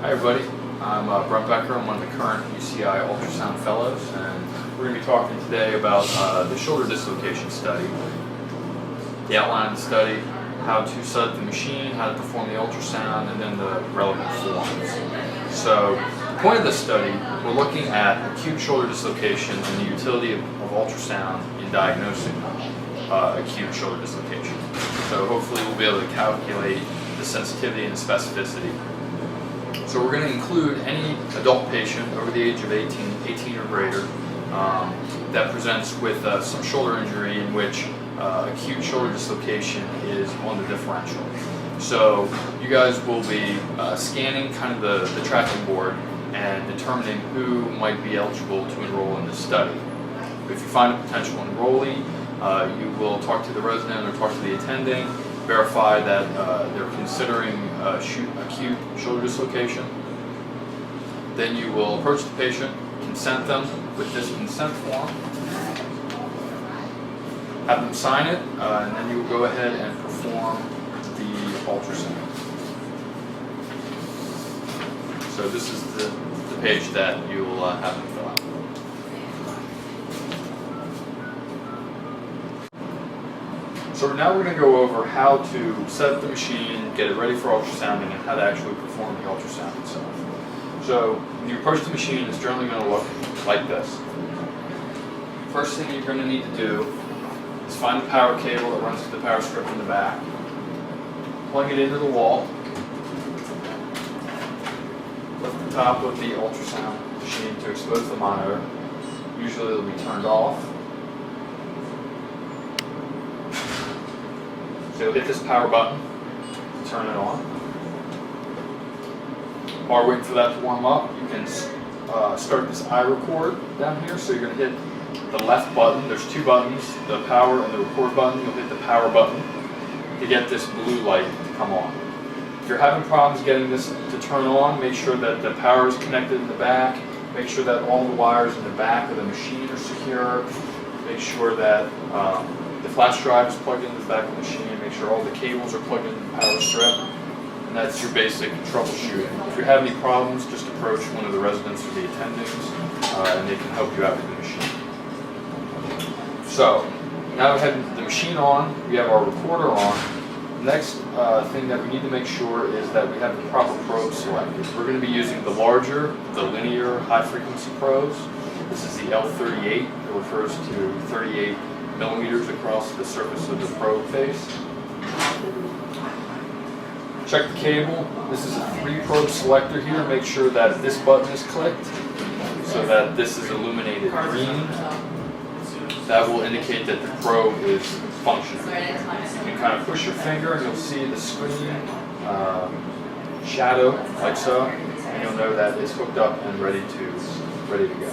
Hi everybody, I'm Brent Becker. I'm one of the current UCI Ultrasound Fellows, and we're going to be talking today about the shoulder dislocation study, the outline of the study, how to set up the machine, how to perform the ultrasound, and then the relevant forms. So the point of this study, we're looking at acute shoulder dislocation and the utility of ultrasound in diagnosing acute shoulder dislocation. So hopefully we'll be able to calculate the sensitivity and the specificity. So we're going to include any adult patient over the age of 18 or greater that presents with some shoulder injury in which acute shoulder dislocation is on the differential. So you guys will be scanning kind of the tracking board and determining who might be eligible to enroll in this study. If you find a potential enrollee, you will talk to the resident or talk to the attending, verify that they're considering acute shoulder dislocation. Then you will approach the patient, consent them with this consent form, have them sign it, and then you will go ahead and perform the ultrasound. So this is the page that you will have them fill out. So now we're going to go over how to set up the machine, get it ready for ultrasounding, and how to actually perform the ultrasound itself. So when you approach the machine, it's generally going to look like this. First thing you're going to need to do is find the power cable that runs to the power strip in the back, plug it into the wall, lift the top of the ultrasound machine to expose the monitor. Usually it'll be turned off. So you'll hit this power button, turn it on. While waiting for that to warm up, you can start this I record down here. So you're going to hit the left button. There's two buttons, the power and the record button. You'll hit the power button to get this blue light to come on. If you're having problems getting this to turn on, make sure that the power is connected in the back. Make sure that all the wires in the back of the machine are secure. Make sure that the flash drive is plugged into the back of the machine. Make sure all the cables are plugged into the power strip. And that's your basic troubleshooting. If you have any problems, just approach one of the residents or the attendings, and they can help you out with the machine. So now we have the machine on, we have our recorder on. The next thing that we need to make sure is that we have the proper probe selected. We're going to be using the larger, the linear high-frequency probes. This is the L38. It refers to 38 millimeters across the surface of the probe face. Check the cable. This is a 3-probe selector here. Make sure that this button is clicked so that this is illuminated green. That will indicate that the probe is functioning. You can kind of push your finger and you'll see the screen shadow like so, and you'll know that it's hooked up and ready to go.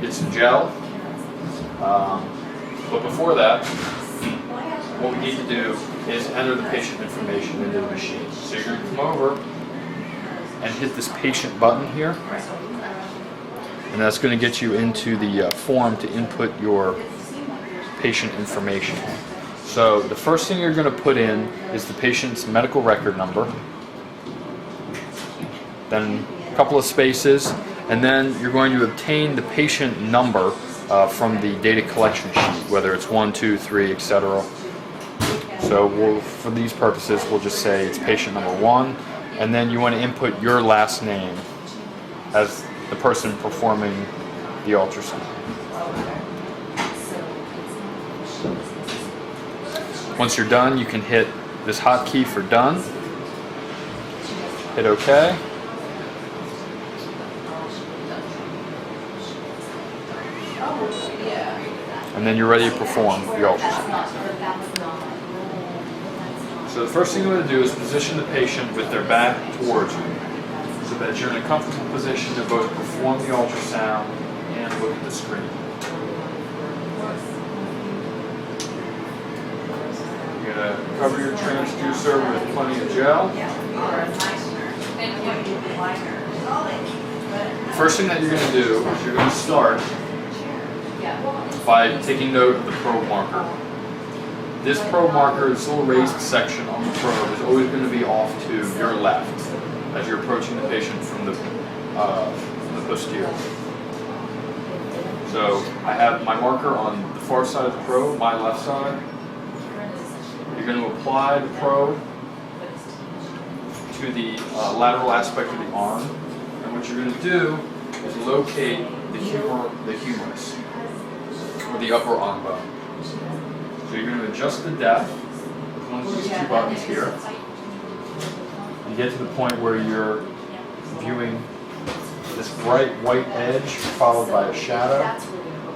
Get some gel, but before that, what we need to do is enter the patient information into the machine. So you're going to come over and hit this patient button here, and that's going to get you into the form to input your patient information. So the first thing you're going to put in is the patient's medical record number, then a couple of spaces, and then you're going to obtain the patient number from the data collection sheet, whether it's 1, 2, 3, etc. So for these purposes, we'll just say it's patient number 1, and then you want to input your last name as the person performing the ultrasound. Once you're done, you can hit this hotkey for done, hit OK. And then you're ready to perform the ultrasound. So the first thing you want to do is position the patient with their back towards you so that you're in a comfortable position to both perform the ultrasound and look at the screen. You're going to cover your transducer with plenty of gel. First thing that you're going to do is you're going to start by taking note of the probe marker. This probe marker, this little raised section on the probe, is always going to be off to your left as you're approaching the patient from the posterior. So I have my marker on the far side of the probe, my left side. You're going to apply the probe to the lateral aspect of the arm, and what you're going to do is locate the humerus, or the upper arm bone. So you're going to adjust the depth with one of these two buttons here. You get to the point where you're viewing this bright white edge followed by a shadow,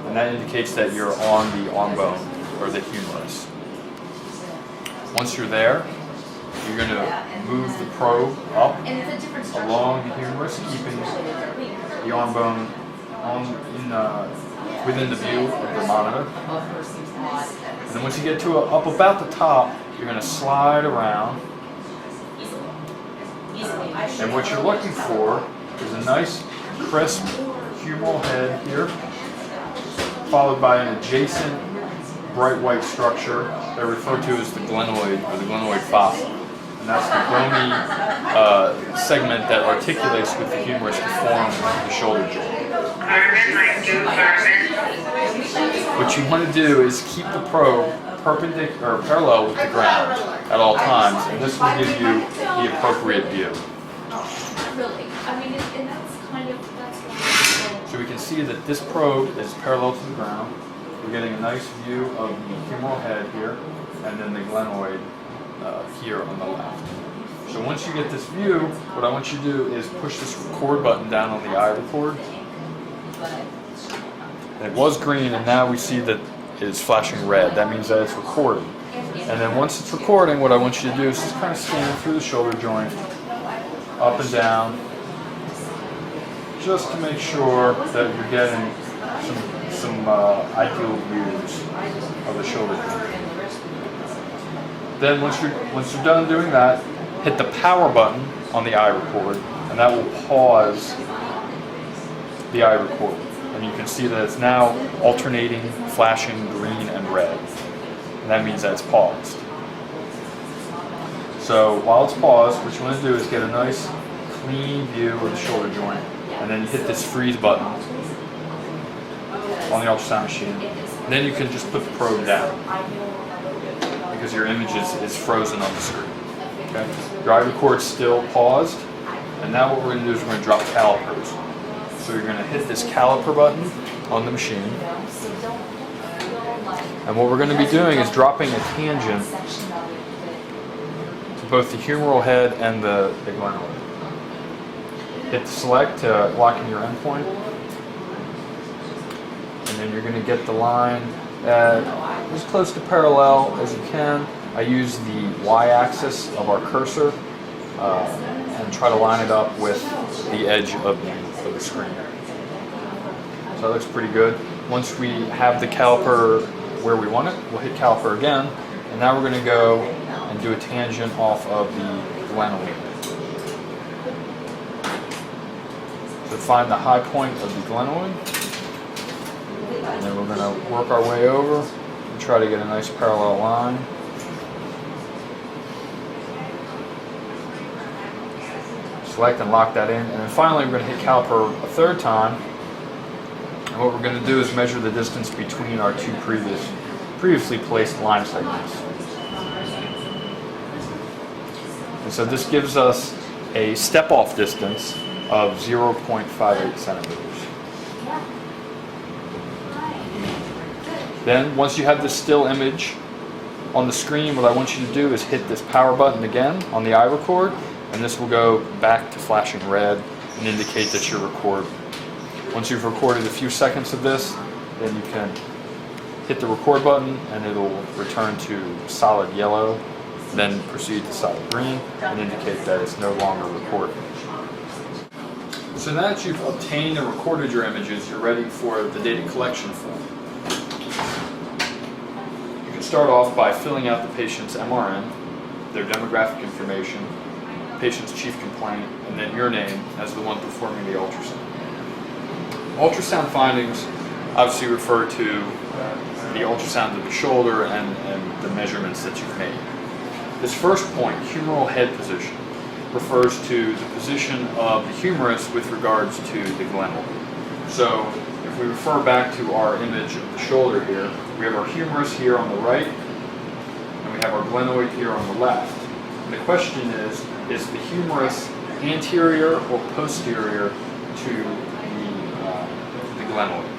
and that indicates that you're on the arm bone or the humerus. Once you're there, you're going to move the probe up along the humerus, keeping the arm bone within the view of the monitor. And then once you get to up about the top, you're going to slide around. And what you're looking for is a nice, crisp humeral head here, followed by an adjacent bright white structure they're referred to as the glenoid or the glenoid fossa. And that's the bony segment that articulates with the humerus to form the shoulder joint. What you want to do is keep the probe perpendicular or parallel with the ground at all times, and this will give you the appropriate view. Really, I mean, and that's kind of, that's So we can see that this probe is parallel to the ground. We're getting a nice view of the humeral head here, and then the glenoid here on the left. So once you get this view, what I want you to do is push this record button down on the eye record. And it was green, and now we see that it's flashing red. That means that it's recording. And then once it's recording, what I want you to do is just kind of scan through the shoulder joint, up and down, just to make sure that you're getting some ideal views of the shoulder joint. Then once you're done doing that, hit the power button on the eye record, and that will pause the eye record. And you can see that it's now alternating, flashing green and red. And that means that it's paused. So while it's paused, what you want to do is get a nice clean view of the shoulder joint, and then you hit this freeze button on the ultrasound machine. And then you can just put the probe down because your image is frozen on the screen. Okay? Your eye record's still paused, and now what we're going to do is we're going to drop calipers. So you're going to hit this caliper button on the machine, and what we're going to be doing is dropping a tangent to both the humeral head and the glenoid. Hit select to lock in your endpoint, and then you're going to get the line as close to parallel as you can. I use the y-axis of our cursor and try to line it up with the edge of the screen. So that looks pretty good. Once we have the caliper where we want it, we'll hit caliper again, and now we're going to go and do a tangent off of the glenoid. So find the high point of the glenoid, and then we're going to work our way over and try to get a nice parallel line. Select and lock that in, and then finally we're going to hit caliper a third time, and what we're going to do is measure the distance between our two previously placed line segments. And so this gives us a step-off distance of 0.58 centimeters. Then once you have this still image on the screen, what I want you to do is hit this power button again on the eye record, and this will go back to flashing red and indicate that you're recording. Once you've recorded a few seconds of this, then you can hit the record button and it'll return to solid yellow, then proceed to solid green and indicate that it's no longer recording. So now that you've obtained and recorded your images, you're ready for the data collection form. You can start off by filling out the patient's MRN, their demographic information, patient's chief complaint, and then your name as the one performing the ultrasound. Ultrasound findings obviously refer to the ultrasound of the shoulder and the measurement made. This first point, humeral head position, refers to the position of the humerus with regards to the glenoid. So if we refer back to our image of the shoulder here, we have our humerus here on the right, and we have our glenoid here on the left. And the question is the humerus anterior or posterior to the glenoid?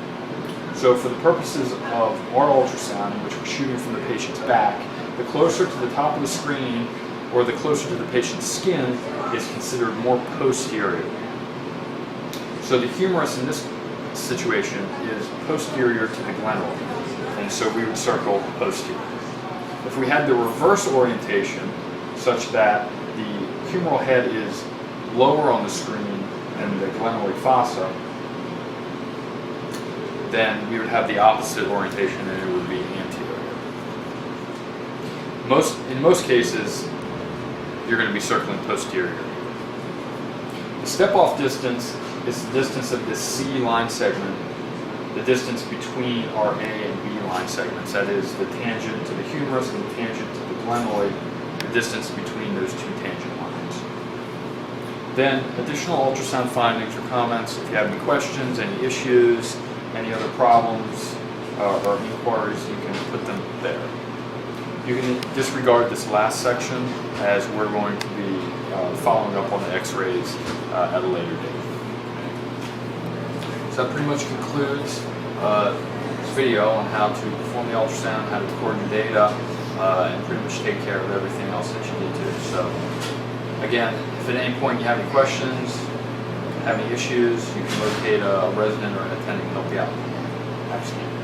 So for the purposes of our ultrasound, in which we're shooting from the patient's back, the closer to the top of the screen or the closer to the patient's skin is considered more posterior. So the humerus in this situation is posterior to the glenoid, and so we would circle posterior. If we had the reverse orientation, such that the humeral head is lower on the screen than the glenoid fossa, then we would have the opposite orientation and it would be anterior. In most cases, you're going to be circling posterior. The step-off distance is the distance of this C line segment, the distance between our A and B line segments. That is the tangent to the humerus and the tangent to the glenoid, the distance between those two tangent lines. Then additional ultrasound findings or comments. If you have any questions, any issues, any other problems or inquiries, you can put them there. You can disregard this last section as we're going to be following up on the x-rays at a later date. So that pretty much concludes this video on how to perform the ultrasound, how to record the data, and pretty much take care of everything else that you need to. So again, if at any point you have any questions, have any issues, you can locate a resident or an attending to help you out. Absolutely.